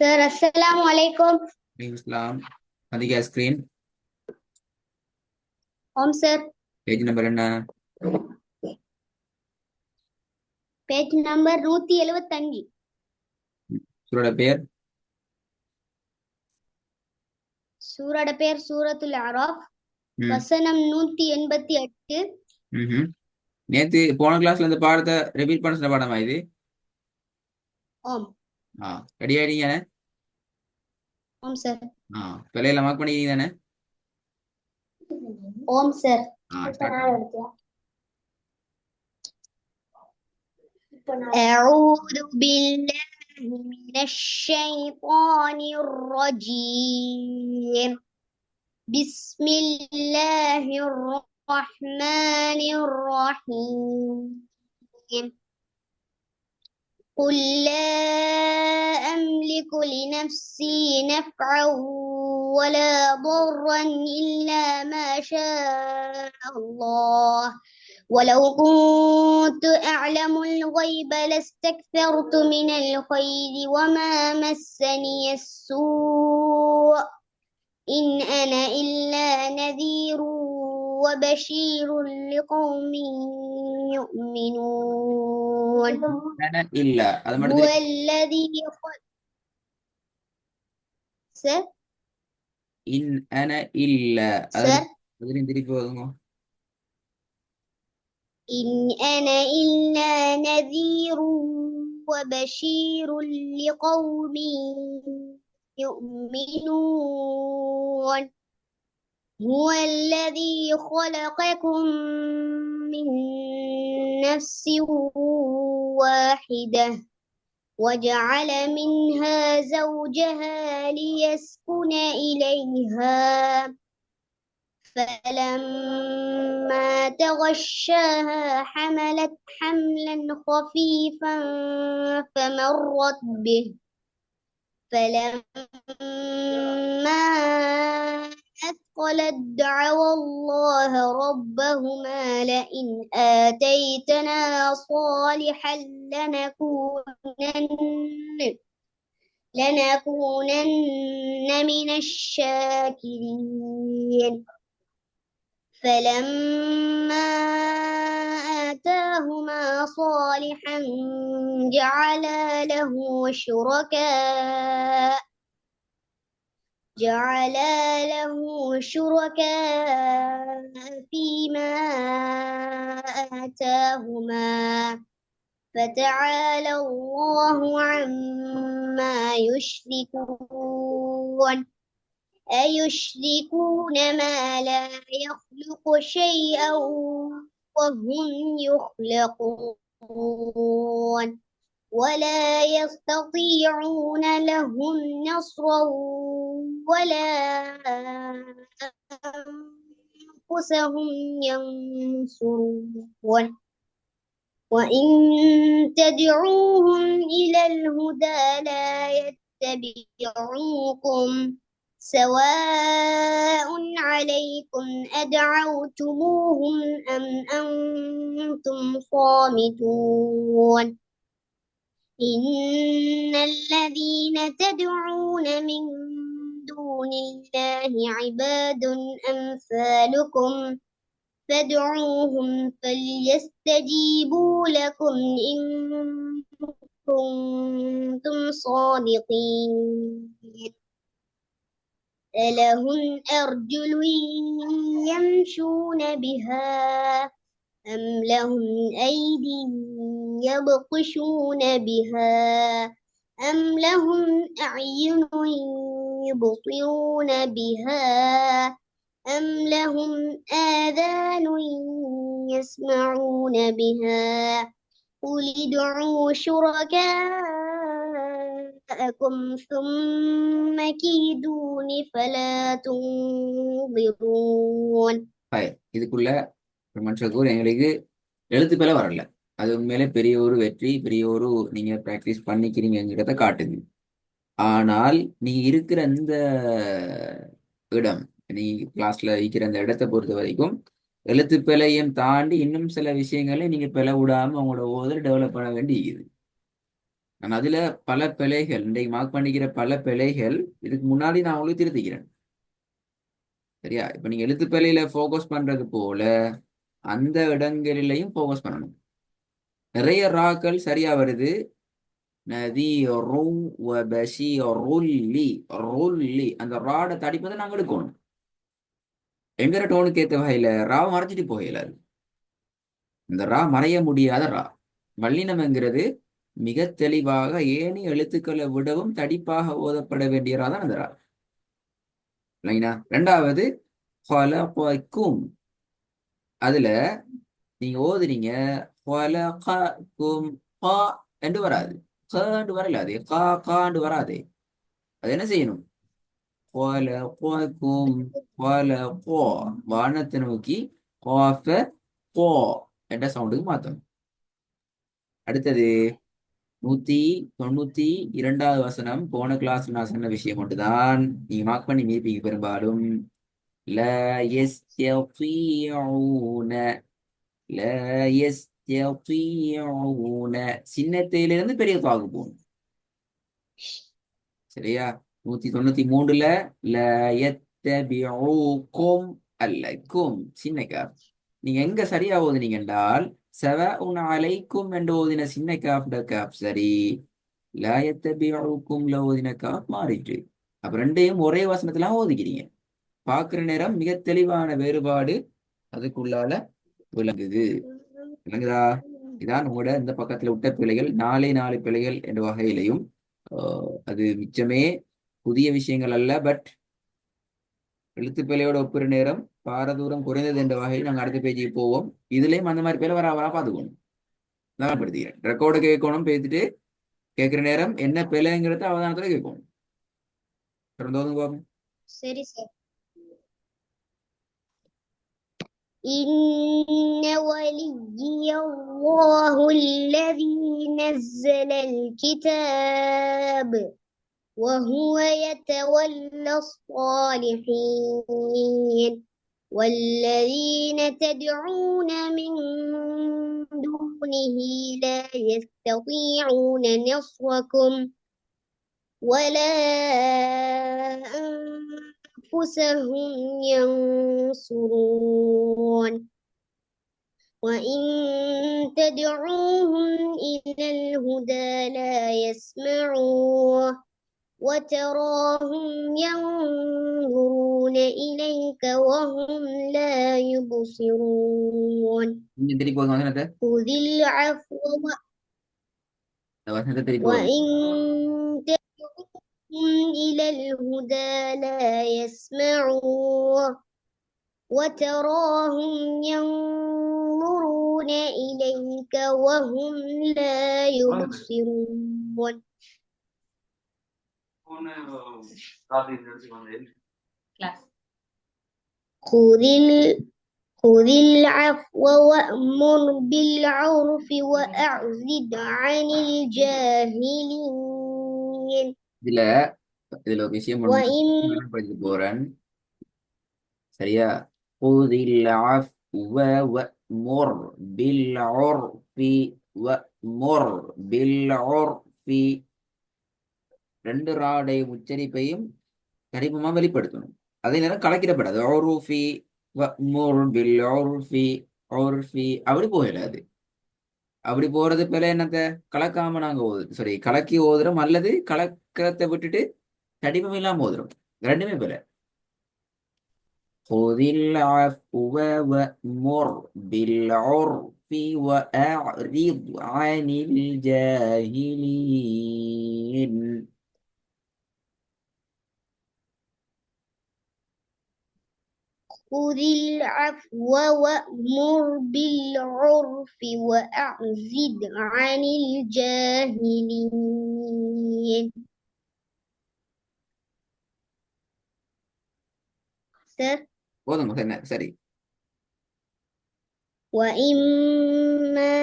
Sir अस्सलाम वालेकुम। இஸ்லாம் அதிக ஸ்கிரீன் ओम सर। பேஜ் நம்பர் என்ன? Page number 175। சூரோட பேர்? சூரோட பேர் சூரத்துல் அராஃப். ம். வசனம் 188. ம். நேத்து போன கிளாஸ்ல இந்த பாடத்தை ரிப்பீட் பண்ண சொன்ன பாடமா இது? ஓம். ஆ, ரெடி ஆயிட்டீங்க தானே? ஓம் சார். பிள்ளைகளை மார்க் பண்ணிக்கிறீங்க தானே? ஓம் சார். ஸ்டார்ட் பண்ணுங்க. أعوذ بالله من الشيطان الرجيم. بسم الله الرحمن الرحيم. قل لا أملك لنفسي نفعا ولا ضرا إلا ما شاء الله ولو كنت أعلم الغيب لاستكثرت من الخير وما مسني السوء إن أنا إلا نذير وبشير لقوم يؤمنون. இல்ல அது மட்டும் هو தெரியும். الذي سر இன் அன இல்ல سر அதுலயும் திருப்பி வருங்க. إن أنا إلا نذير وبشير لقوم يؤمنون. هو الذي خلقكم من نفس واحدة وجعل منها زوجها ليسكن إليها فلما تغشاها حملت حملا خفيفا فمرت به فلما أثقلت دعوا الله ربهما لئن آتيتنا صالحا لنكونن من الشاكرين. فلما آتاهما صالحا جعلا له شركاء فيما آتاهما فتعالى الله عما يشركون. أيشركون ما لا يخلق شيئا وهم يخلقون ولا يستطيعون لهم نصرا ولا أنفسهم ينصرون. وإن تدعوهم إلى الهدى لا يتبعوكم سواء عليكم أدعوتموهم أم أنتم صامتون. إن الذين تدعون من دون الله عباد أمثالكم فادعوهم فليستجيبوا لكم إن كنتم صادقين. ألهم أرجل يمشون بها أم لهم أيدي يبطشون بها أم لهم أعين يبصرون بها أم لهم آذان يسمعون بها قل ادعوا شركاءكم ثم كيدون فلا تنظرون. இதுக்குள்ள மற்றக்கூறு எங்களுக்கு எழுத்து பிழை வரல. அது உண்மையிலே பெரிய ஒரு வெற்றி, பெரிய ஒரு நீங்க பிராக்டிஸ் பண்ணிக்கிறீங்கிறத காட்டுது. ஆனால் நீ இருக்கிற இந்த இடம், நீ கிளாஸ்ல இருக்கிற அந்த இடத்தை பொறுத்த வரைக்கும் எழுத்து பிழையும் தாண்டி இன்னும் சில விஷயங்களை நீங்க பிழை விடாம உங்களோட ஓதல் டெவலப் பண்ண வேண்டியது. நான் அதுல பல பிழைகள் இன்றைக்கு மார்க் பண்ணிக்கிற பல பிழைகள் இதுக்கு முன்னாடி நான் உங்களுக்கு திருத்திக்கிறேன். சரியா? இப்ப நீங்க எழுத்து பிழையில ஃபோக்கஸ் பண்றது போல அந்த இடங்களிலையும் ஃபோக்கஸ் பண்ணணும். நிறைய ராக்கள் சரியா வருது. நதீரு வபஷீருல்லி ருல்லி அந்த ராட தடிப்பதை நாங்க எடுக்கணும். எங்கிற டோனுக்கு ஏத்த வகையில ராவை மறைச்சிட்டு போகலாது. இந்த ரா மறைய முடியாத ரா. வல்லினம்ங்கிறது மிக தெளிவாக ஏனைய எழுத்துக்களை விடவும் தடிப்பாக ஓதப்பட வேண்டிய ரா தான் அந்த ரா. இல்லைங்களா? ரெண்டாவது ஹலகக்கும். அதுல நீங்க ஓதுனீங்க ஹலகக்கும் கா என்று வராது. கண்டு வரல. அது கா காண்டு வராது. அது என்ன செய்யணும்? ஹலகக்கும் ஹலகோ வானத்தை நோக்கி காஃப கோ என்ற சவுண்டுக்கு மாத்தணும். அடுத்தது 192வது வசனம். போன கிளாஸ் நான் சொன்ன விஷயம் மட்டும்தான் நீங்க மார்க் பண்ணி மீப்பீங்க பெரும்பாலும். لا يستطيعون لا يستطيعون சின்னத்திலிருந்து பெரிய தாக்கு போகணும். சரியா? 193ல لا يتبعوكم அல்லக்கும் சின்ன காப். நீங்க எங்க சரியா ஓதுனீங்க என்றால் சவஉன் அலைக்கும் என்று ஓதின சின்ன காப் சரி. லா யத்தபிஉக்கும் ஓதின காப் மாறிட்டு. அப்ப ரெண்டையும் ஒரே வசனத்துல ஓதிக்கிறீங்க. பார்க்கிற நேரம் மிக தெளிவான வேறுபாடு அதுக்குள்ளால விளங்குது. விளங்குதா? இதான் உங்களோட இந்த பக்கத்துல விட்ட பிழைகள். நாலே 4 பிழைகள் என்ற வகையிலையும் அது மிச்சமே புதிய விஷயங்கள் அல்ல. பட் எழுத்து பிழையோட ஒப்பிற நேரம் பாரதூரம் குறைந்தது என்ற வகையில் நாங்கள் அடுத்த பேஜுக்கு போவோம். இதுலயும் அந்த மாதிரி பிழை வரா பார்த்துக்கணும். நான் படுத்துக்கிறேன். ரெக்கார்டு கேட்கணும். பேசிட்டு கேட்கிற நேரம் என்ன பிழைங்கிறத அவதானத்துல கேட்கணும். தொடர்ந்து பாப்போம். சரி சார். إن وليي الله الذي نزل الكتاب وهو يتولى الصالحين والذين تدعون من دونه لا يستطيعون نصركم ولا أنفسهم ينصرون وإن تدعوهم إلى الهدى لا يسمعوا وتراهم ينظرون إليك وهم لا يبصرون خذ العفو وإن تدعوهم إلى الهدى لا يسمعوا وتراهم ينظرون إليك وهم لا يبصرون خذ العفو وأمر بالعرف وأعرض عن الجاهلين இதுல ஒரு விஷயம் படிக்க போறேன். சரியா? خذ العفو وأمر بالعرف وأمر بالعرف ரெண்டு ராடைய உச்சரிப்பையும் கடினமா வெளிப்படுத்தணும். அதே நேரம் கலக்கிடப்படாது. ஒருஃபி வஅ்முர் பில் உர்ஃபி உர்ஃபி அப்படி போயிடாது. அப்படி போறது போல என்னத்த கலக்காம நாங்க சரி கலக்கி ஓதுறோம் அல்லது கலக்கத்தை விட்டுட்டு தடிப்பம் இல்லாம ஓதுறோம். ரெண்டுமே போல. خذ العفو وأمر بالعرف وأعرض عن الجاهلين. خذ العفو وأمر بالعرف وأعرض عن الجاهلين. சரி. وإما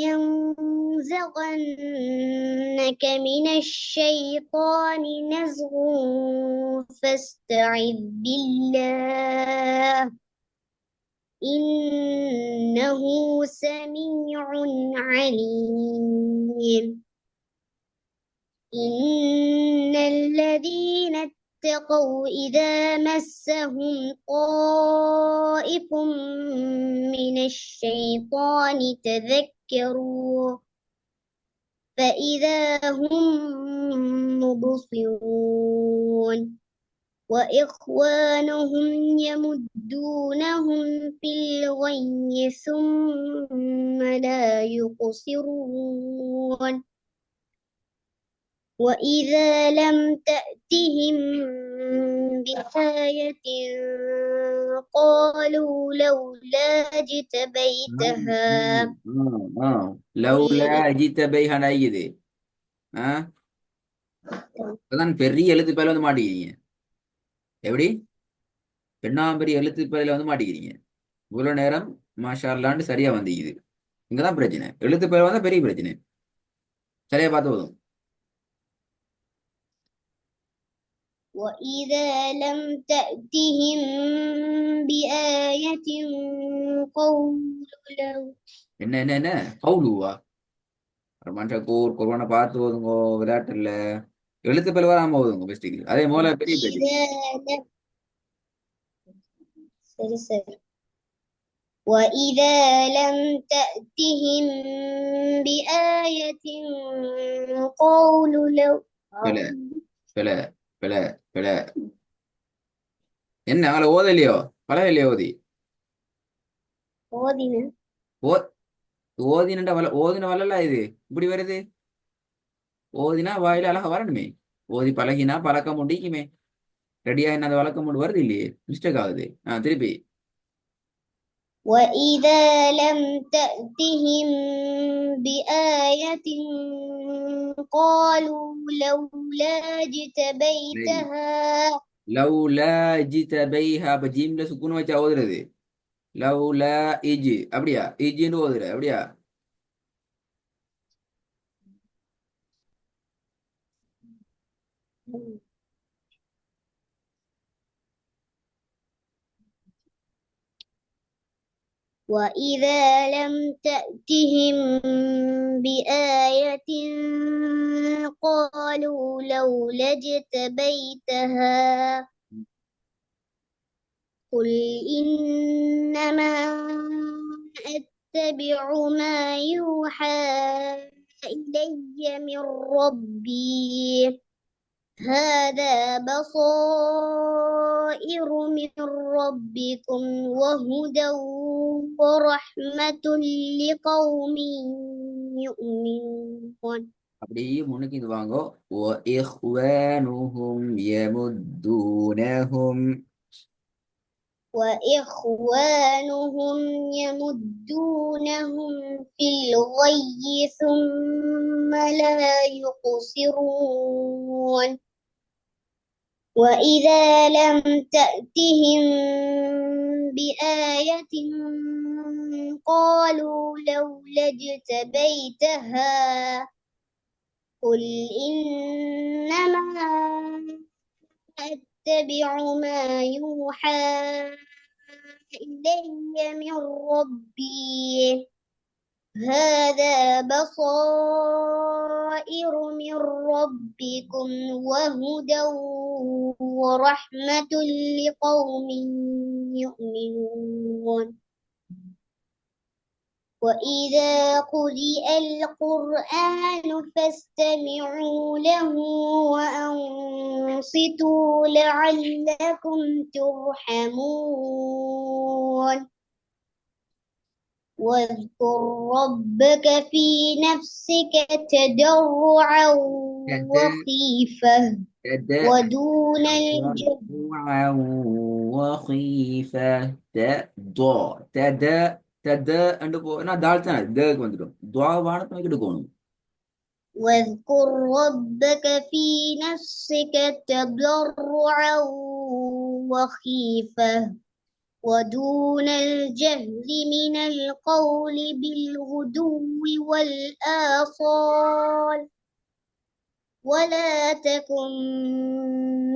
ينزغنك من الشيطان نزغ فاستعذ بالله إنه سميع عليم. إن الذين اتقوا إذا مسهم طائف من الشيطان تذكروا فإذا هم مبصرون وإخوانهم يمدونهم في الغي ثم لا يقصرون وإذا لم تأتهم بآية قالوا لولا جتبيتها லவ்லா قل அஜித்த பைஹனா இது அதான் பெரிய எழுத்து பேர்ல வந்து மாட்டிக்கிறீங்க. எப்படி பெண்ணாம்பெரிய எழுத்து பேர்ல வந்து மாட்டிக்கிறீங்க. இவ்வளவு நேரம் மாஷா அல்லான்னு சரியா வந்தீங்க. இங்கதான் பிரச்சனை. எழுத்து பேர் வந்தா பெரிய பிரச்சனை. சரியா பார்த்து போதும். وإذا لم تأتهم بآية قولوا لو என்ன என்ன என்ன கவுலுவா ஒரு மனுஷன் குர்பானை பார்த்து ஓதுங்கோ, விளையாட்டு இல்ல. எழுத்து பேர் வராம ஓதுங்க பெஸ்ட்டுக்கு. அதே போல பெரிய பிரச்சனை. وإذا لم سري سري وإذا لم تأتهم بآية قولوا لو பிழை பிழை பிழை பிழை. என்ன அவளை ஓதலையோ பழகலையோ ஓதி ஓதின ஓ ஓதினண்ட ஓதின வரல இது இப்படி வருது. ஓதினா வாயில அழகா வரணுமே. ஓதி பழகினா பழக்கம் முடிக்குமே. ரெடியா என்ன அந்த வழக்கம் கொண்டு வருது இல்லையே, மிஸ்டேக் ஆகுது. திருப்பி وإذا لم تأتهم بآية قالوا لولا اجتبيتها லவ்லா இஜித பைஹா. அப்ப ஜீம்ல சுக்குன்னு வச்சா ஓதுறது. லவ்லா இஜ் அப்படியா, இஜின்னு ஓதுற அப்படியா. وإذا لم تأتهم بآية قالوا لولا اجتبيتها قل إنما أتبع ما يوحى إلي من ربي هذا بصائر من ربكم وهدى ورحمة لقوم يؤمنون. அப்படியே முன்னுக்கு இது வாங்கோ. وإخوانهم يمدونهم وإخوانهم يمدونهم في الغي ثم لا يقصرون وإذا لم تأتهم بآية قالوا لولا اجتبيتها قل إنما أتبع ما يوحى إلي من ربي هذا بصائر من ربكم وهدى ورحمة لقوم يؤمنون. وإذا قرئ القرآن فاستمعوا له وأنصتوا لعلكم ترحمون. واذكر ربك في نفسك تضرعا وخيفة ودون الجهر وخيفة வந்துடும். துவாவானத்தை எடுக்கணும். واذكر ربك في نفسك تضرعا وخيفة ودون الجهل من القول بالغدو والآصال ولا تكن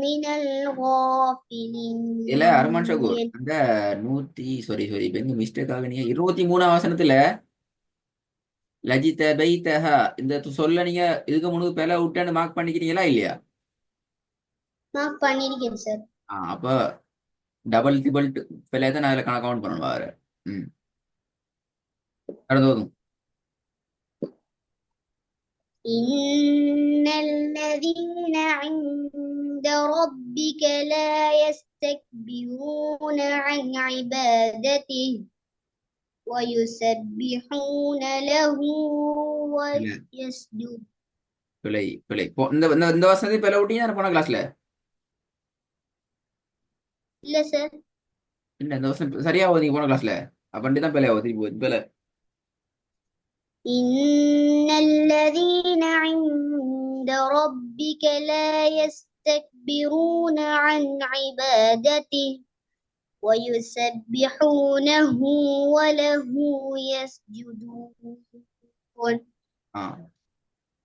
من الغافلين. இல்ல அருமான் ஷகூர், அந்த 100 சாரி இப்ப எங்க மிஸ்டேக் ஆகுனீங்க. 23ஆம் வசனத்துல லஜித பைத்தஹ இந்த சொல்ல நீங்க இதுக்கு முன்னுக்கு பிழை விட்டேன்னு மார்க் பண்ணிக்கிறீங்களா இல்லையா? மார்க் பண்ணிருக்கேன் சார். அப்ப டபுள் ட்ரிபிள் பிழை தான் நான் அதில் கவுண்ட் பண்ணணும் வேறு. ம் கடந்து போதும். إن الذين عند ربك لا يستكبرون عن عبادته ويسبحون له பிழை ويسجدون. பிழை பிழை இந்த இந்த இந்த வருஷத்தை பிழை விட்டீங்க போன கிளாஸ்ல. இல்ல சார். இல்ல இந்த வருஷம் சரியா நீங்க போன கிளாஸ்ல அப்படி தான் பிழை ஆகுது திருப்பி பிழை. إن الذين عند ربك لا يستكبرون عن عبادته ويسبحونه وله يسجدون. ஆ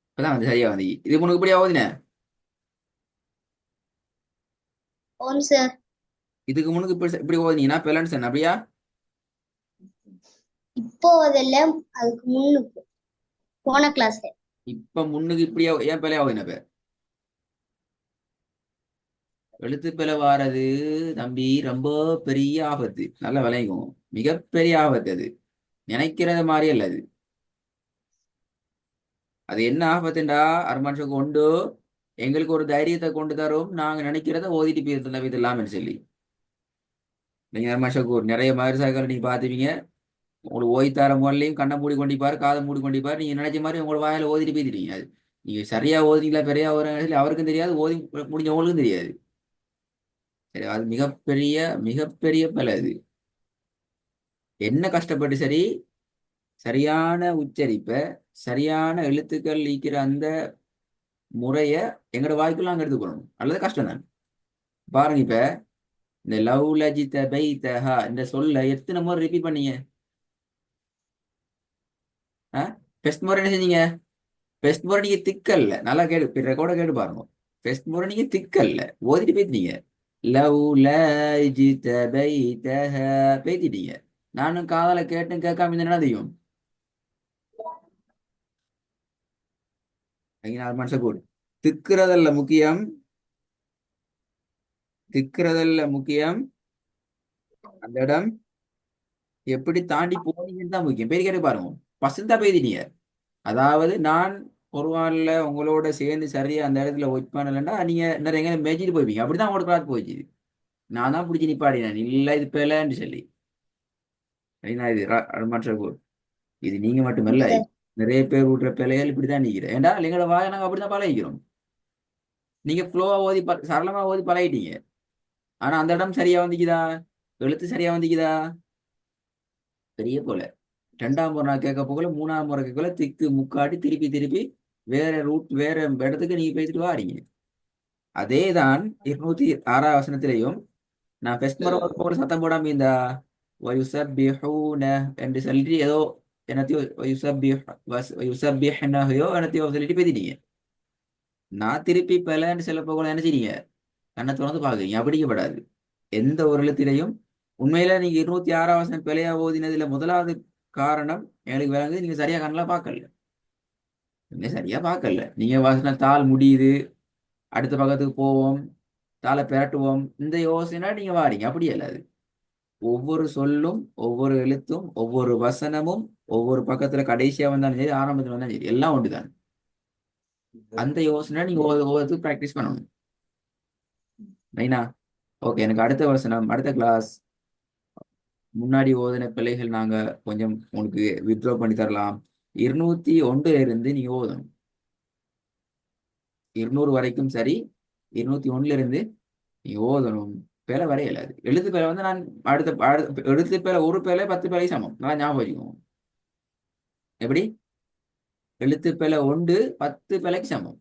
இப்பதான் வந்து சரியா வந்து இது உனக்கு இப்படி ஆகுதுண்ணே. ஓம் சார். இதுக்கு முன்னுக்கு இப்படி இப்படி ஓதுனீங்கன்னா பிழைன்னு சொன்ன அப்படியா? இப்போ அதெல்லாம் அதுக்கு முன்னுக்கு போன கிளாஸ்ல. இப்ப முன்னுக்கு இப்படியா ஏன் பிழை ஆகுதுண்ணே? இப்ப எழுத்து பிழை வாரது தம்பி ரொம்ப பெரிய ஆபத்து, நல்லா விளையும். மிகப்பெரிய ஆபத்து அது, நினைக்கிறது மாதிரி அல்ல அது. அது என்ன ஆபத்துண்டா அருமானுஷக்கு உண்டு, எங்களுக்கு ஒரு தைரியத்தை கொண்டு தரும், நாங்க நினைக்கிறத ஓதிட்டு போயிருந்த இது இல்லாமன்னு சொல்லி. நீங்க அருமானுஷக்கு நிறைய மதரசாக்கள் நீங்க பாத்துப்பீங்க, உங்களுக்கு ஓய்த்தார முதல்லையும் கண்ணை மூடி கொண்டிப்பாரு, காதை மூடி கொண்டிப்பாரு, நீங்க நினைச்ச மாதிரி உங்களோட வாயில ஓதிட்டு போயிருக்கீங்க. அது நீங்க சரியா ஓதுனீங்களா பெரியா ஒரு அவருக்கும் தெரியாது, ஓதி முடிஞ்சவங்களுக்கும் தெரியாது. சரி, அது மிகப்பெரிய மிகப்பெரிய பல அது. என்ன கஷ்டப்பட்டு சரி சரியான உச்சரிப்பை சரியான எழுத்துக்கள் ஈக்கிற அந்த முறைய எங்களோட வாய்க்குள்ள அங்க எடுத்துக்கணும், அல்லது கஷ்டம் தான். பாருங்க இப்ப இந்த லவ் லஜித பைத்தஹா இந்த சொல்ல எத்தனை முறை ரிப்பீட் பண்ணீங்க? ஃபர்ஸ்ட் முறை என்ன செஞ்சீங்க? ஃபர்ஸ்ட் முறை நீங்க திக்கல்ல, நல்லா கேடு ரெக்கார்ட கேட்டு பாருங்க. ஃபர்ஸ்ட் முறை நீங்க திக்கல்ல ஓதிட்டு பேசிட்டீங்க, லவ் லஜித பைத்தஹா பேசிட்டீங்க. நானும் காதல கேட்டும் கேட்காம என்ன தெரியும் மனுஷ கூடு. திக்கிறதல்ல முக்கியம், திக்கிறதல்ல முக்கியம், அந்த இடம் எப்படி தாண்டி போனீங்கன்னு தான் முக்கியம். பேர் கேட்டு பாருங்க, பசந்தா பேசிட்டீங்க. அதாவது நான் குர்ஆன்ல உங்களோட சேர்ந்து சரியா அந்த இடத்துல ஒர்க் பண்ணலைன்னா நீங்க நிறைய எங்க மேய்ச்சிட்டு போய்ப்பீங்க. அப்படிதான் உங்களோட கிளாஸ் போயிடுச்சு. நான் தான் பிடிச்சி நிப்பாடினேன், இல்ல இது பேலன்னு சொல்லி. சரிங்களா? இது மனுஷ கூடு. இது நீங்க மட்டுமல்ல, சார். நிறைய பேர் விடுற பிள்ளைகள் இப்படிதான் நிக்கிறேன். ஏன்டா எங்களோட வாயை நாங்க அப்படிதான் பழகிக்கிறோம். நீங்க ஃப்ளோவா ஓதி சரளமா ஓதி பழகிட்டீங்க. ஆனா அந்த இடம் சரியா வந்துக்குதா, எழுத்து சரியா வந்துக்குதா? பெரிய போல. ரெண்டாம் முறை நான் கேட்க போகல, மூணாம் முறை கேட்கல, திக்கு முக்காட்டி திருப்பி திருப்பி வேற ரூட் வேற இடத்துக்கு நீங்க பேசிட்டு வாரீங்க. அதேதான் 206 வசனத்திலையும் நான் ஃபர்ஸ்ட் முறை போல சத்தம் போடாம இந்த வயுசப்பிஹூன என்று சொல்லிட்டு ஏதோ என்னத்தையோ வயுசப்பிஹ்னஹோ என்னத்தையோ சொல்லிட்டு பேசிட்டீங்க. நான் திருப்பி பலன்னு சொல்ல போகல நினைச்சிட்டீங்க, கண்ணை திறந்து பாக்குறீங்க. அப்படிக்கப்படாது. எந்த ஒரு எழுத்திலையும் உண்மையில நீங்க 206 வசனம் பிழையா ஓதினதுல முதலாவது காரணம் எனக்கு விளங்குது, நீங்க சரியா கண்ணெல்லாம் பார்க்கல. நீங்க சரியா பார்க்கல. நீங்க வசனம் தாள் முடியுது, அடுத்த பக்கத்துக்கு போவோம், தாளை பிரட்டுவோம், இந்த யோசனை நீங்க வாரீங்க. அப்படி அல்ல அது. ஒவ்வொரு சொல்லும் ஒவ்வொரு எழுத்தும் ஒவ்வொரு வசனமும் ஒவ்வொரு பக்கத்துல கடைசியா வந்தாலும் சரி ஆரம்பத்துல வந்தாலும் சரி எல்லாம் ஒன்றுதான். அந்த யோசனை நீங்க ஒவ்வொருத்துக்கு ப்ராக்டிஸ் பண்ணணும். ரைனா? ஓகே, எனக்கு அடுத்த வசனம் அடுத்த கிளாஸ் முன்னாடி ஓதின பிள்ளைகள் நாங்க கொஞ்சம் உங்களுக்கு வித்ட்ரா பண்ணி தரலாம். 201 இருந்து நீங்க ஓதணும், 200 வரைக்கும் சரி. 201 இருந்து நீங்க ஓதணும். பேரை வரைய இயலாது. எழுத்து பேரை வந்து நான் எழுத்து பேரை ஒரு பேரை 10 பேரை சமம், நல்லா ஞாபகம் வச்சுக்கோங்க. எப்படி? எழுத்து பேரை 1 10 பேரைக்கு சமம்.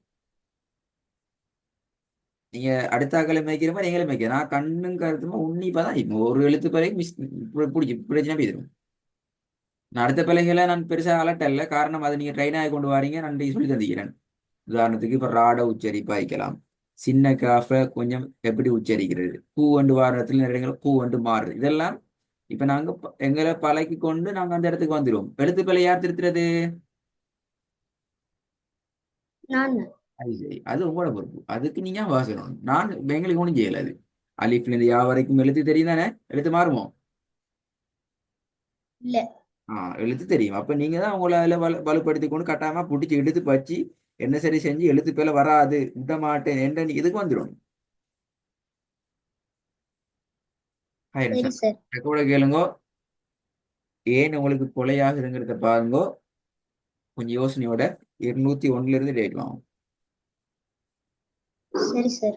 நீங்க அடுத்தாக்களை மேய்க்கிற மாதிரி நீங்களே மேய்க்க, நான் கண்ணும் கருத்துமா உன்னிப்பாதான் இப்போ ஒரு எழுத்து பிழைக்கு பிடிச்சி பிரச்சனை போயிடும். நான் அடுத்த பிள்ளைகளை நான் பெருசா அலட்டல்ல, காரணம் அதை நீங்க ட்ரெயின் ஆகி கொண்டு வாரீங்க, நன்றி சொல்லி தந்திக்கிறேன். உதாரணத்துக்கு இப்ப ராட உச்சரிப்பா வைக்கலாம், சின்ன காஃப கொஞ்சம் எப்படி உச்சரிக்கிறது, பூ வண்டு வாரத்துல நிறைய பூ வண்டு மாறுது, இதெல்லாம் இப்ப நாங்க எங்களை பழக்கி கொண்டு நாங்க அந்த இடத்துக்கு வந்துடுவோம். எழுத்து பிழை யார் திருத்துறது? நான் அது சரி, அது உங்களோட பொறுப்பு. அதுக்கு நீங்க வாசணும். நான் எங்களுக்கு ஒன்றும் செய்யல. அது அலிஃப்ல இருந்து யா வரைக்கும் எழுத்து தெரியும் தானே? எழுத்து மாறுமோ? இல்ல. எழுத்து தெரியும். அப்ப நீங்க தான் உங்களை அதில் வலுப்படுத்தி கொண்டு கட்டாயமா பிடிச்சி எடுத்து பச்சு என்ன சரி செஞ்சு எழுத்து பேல வராது விட மாட்டேன் என்ற இதுக்கு வந்துடும். சரி சார். கூட கேளுங்கோ. ஏன் உங்களுக்கு கொலையாகுதுங்கிறத பாருங்கோ. கொஞ்சம் யோசனையோட 201 இருந்து டேட் வாங்கும். சரி சார்.